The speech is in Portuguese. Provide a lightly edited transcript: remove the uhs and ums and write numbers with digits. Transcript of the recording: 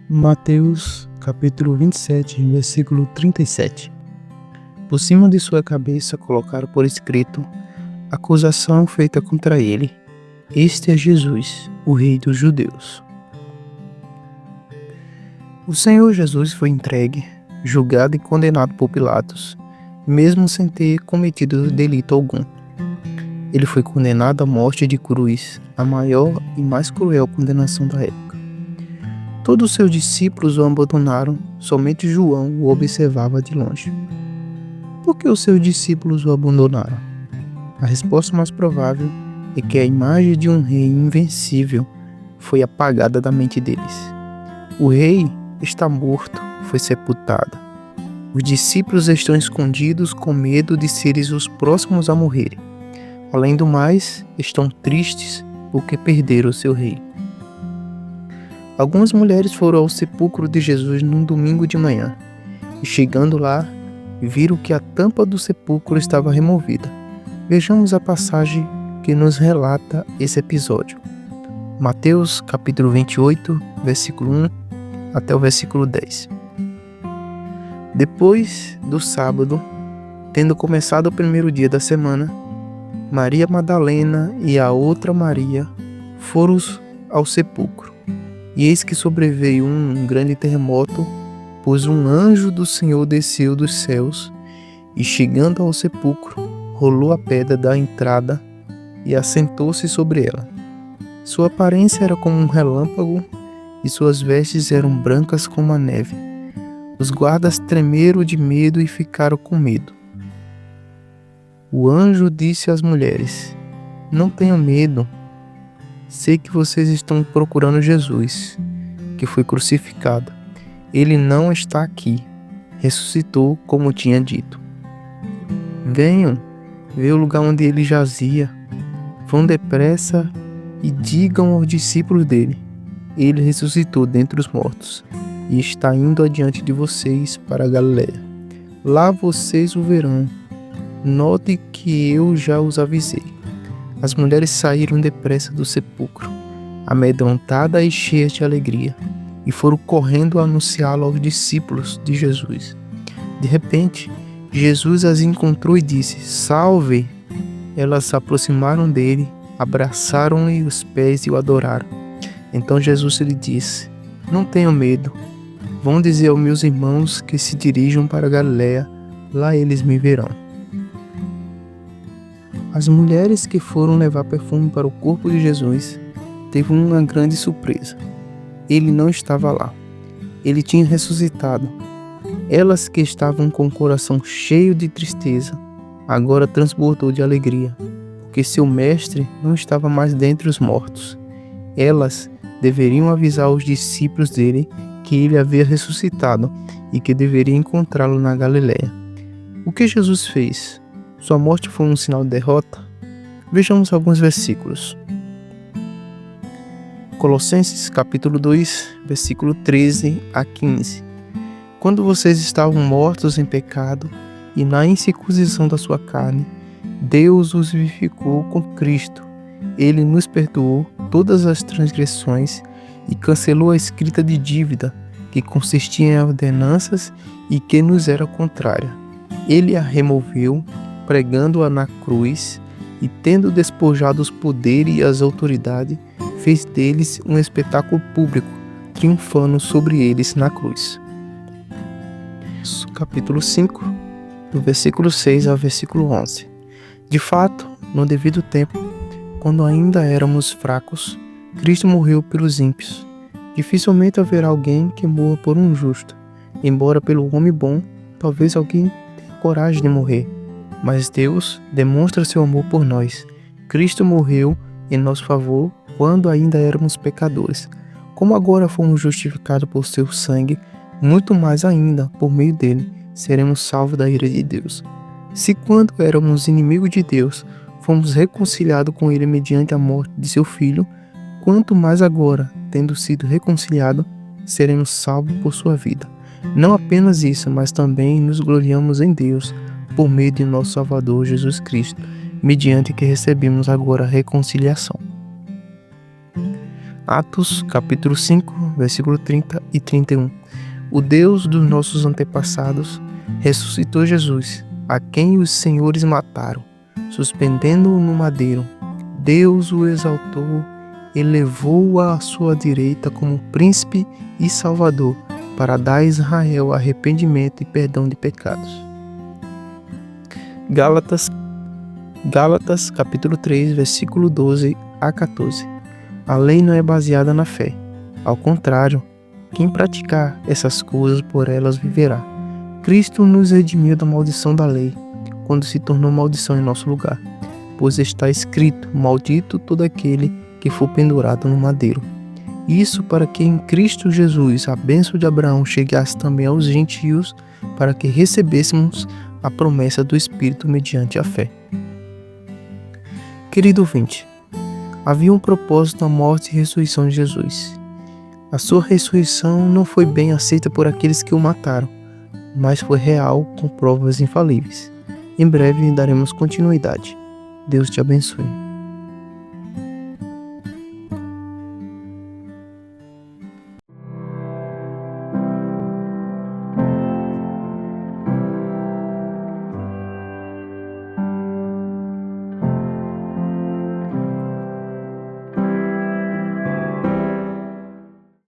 Mateus capítulo 27, versículo 37. Por cima de sua cabeça colocaram por escrito a acusação feita contra ele. Este é Jesus, o Rei dos Judeus. O Senhor Jesus foi entregue, julgado e condenado por Pilatos, mesmo sem ter cometido delito algum. Ele foi condenado à morte de cruz, a maior e mais cruel condenação da época. Todos os seus discípulos o abandonaram, somente João o observava de longe. Por que os seus discípulos o abandonaram? A resposta mais provável é que a imagem de um rei invencível foi apagada da mente deles. O rei está morto, foi sepultado. Os discípulos estão escondidos com medo de serem os próximos a morrerem. Além do mais, estão tristes porque perderam o seu rei. Algumas mulheres foram ao sepulcro de Jesus num domingo de manhã e, chegando lá, viram que a tampa do sepulcro estava removida. Vejamos a passagem que nos relata esse episódio. Mateus capítulo 28, versículo 1 até o versículo 10. Depois do sábado, tendo começado o primeiro dia da semana, Maria Madalena e a outra Maria foram ao sepulcro. E eis que sobreveio um grande terremoto, pois um anjo do Senhor desceu dos céus e, chegando ao sepulcro, rolou a pedra da entrada e assentou-se sobre ela. Sua aparência era como um relâmpago e suas vestes eram brancas como a neve. Os guardas tremeram de medo e ficaram com medo. O anjo disse às mulheres: "Não tenham medo. Sei que vocês estão procurando Jesus, que foi crucificado. Ele não está aqui. Ressuscitou, como tinha dito. Venham ver o lugar onde ele jazia. Vão depressa e digam aos discípulos dele: ele ressuscitou dentre os mortos e está indo adiante de vocês para a Galiléia. Lá vocês o verão. Note que eu já os avisei." As mulheres saíram depressa do sepulcro, amedrontadas e cheias de alegria, e foram correndo a anunciá-lo aos discípulos de Jesus. De repente, Jesus as encontrou e disse: "Salve!" Elas se aproximaram dele, abraçaram-lhe os pés e o adoraram. Então Jesus lhe disse: "Não tenham medo. Vão dizer aos meus irmãos que se dirijam para a Galiléia, lá eles me verão." As mulheres que foram levar perfume para o corpo de Jesus teve uma grande surpresa. Ele não estava lá. Ele tinha ressuscitado. Elas, que estavam com o coração cheio de tristeza, agora transbordou de alegria, porque seu mestre não estava mais dentre os mortos. Elas deveriam avisar os discípulos dele que ele havia ressuscitado e que deveriam encontrá-lo na Galiléia. O que Jesus fez? Sua morte foi um sinal de derrota? Vejamos alguns versículos. Colossenses capítulo 2, versículo 13 a 15. Quando vocês estavam mortos em pecado e na incircuncisão da sua carne, Deus os vivificou com Cristo. Ele nos perdoou todas as transgressões e cancelou a escrita de dívida que consistia em ordenanças e que nos era contrária. Ele a removeu, pregando-a na cruz, e tendo despojado os poderes e as autoridades, fez deles um espetáculo público, triunfando sobre eles na cruz. Capítulo 5, do versículo 6 ao versículo 11. De fato, no devido tempo, quando ainda éramos fracos, Cristo morreu pelos ímpios. Dificilmente haverá alguém que morra por um justo, embora pelo homem bom, talvez alguém tenha coragem de morrer. Mas Deus demonstra seu amor por nós. Cristo morreu em nosso favor quando ainda éramos pecadores. Como agora fomos justificados por seu sangue, muito mais ainda, por meio dele, seremos salvos da ira de Deus. Se quando éramos inimigos de Deus, fomos reconciliados com ele mediante a morte de seu Filho, quanto mais agora, tendo sido reconciliados, seremos salvos por sua vida. Não apenas isso, mas também nos gloriamos em Deus, por meio de nosso Salvador Jesus Cristo, mediante que recebemos agora a reconciliação. Atos capítulo 5, versículo 30 e 31. O Deus dos nossos antepassados ressuscitou Jesus, a quem os senhores mataram, suspendendo-o no madeiro. Deus o exaltou e levou-o à sua direita como príncipe e salvador, para dar a Israel arrependimento e perdão de pecados. Gálatas capítulo 3, versículo 12 a 14. A lei não é baseada na fé. Ao contrário, quem praticar essas coisas, por elas viverá. Cristo nos redimiu da maldição da lei, quando se tornou maldição em nosso lugar. Pois está escrito: maldito todo aquele que for pendurado no madeiro. Isso para que em Cristo Jesus a bênção de Abraão chegasse também aos gentios, para que recebêssemos a promessa do Espírito mediante a fé. Querido ouvinte, havia um propósito na morte e ressurreição de Jesus. A sua ressurreição não foi bem aceita por aqueles que o mataram, mas foi real, com provas infalíveis. Em breve daremos continuidade. Deus te abençoe.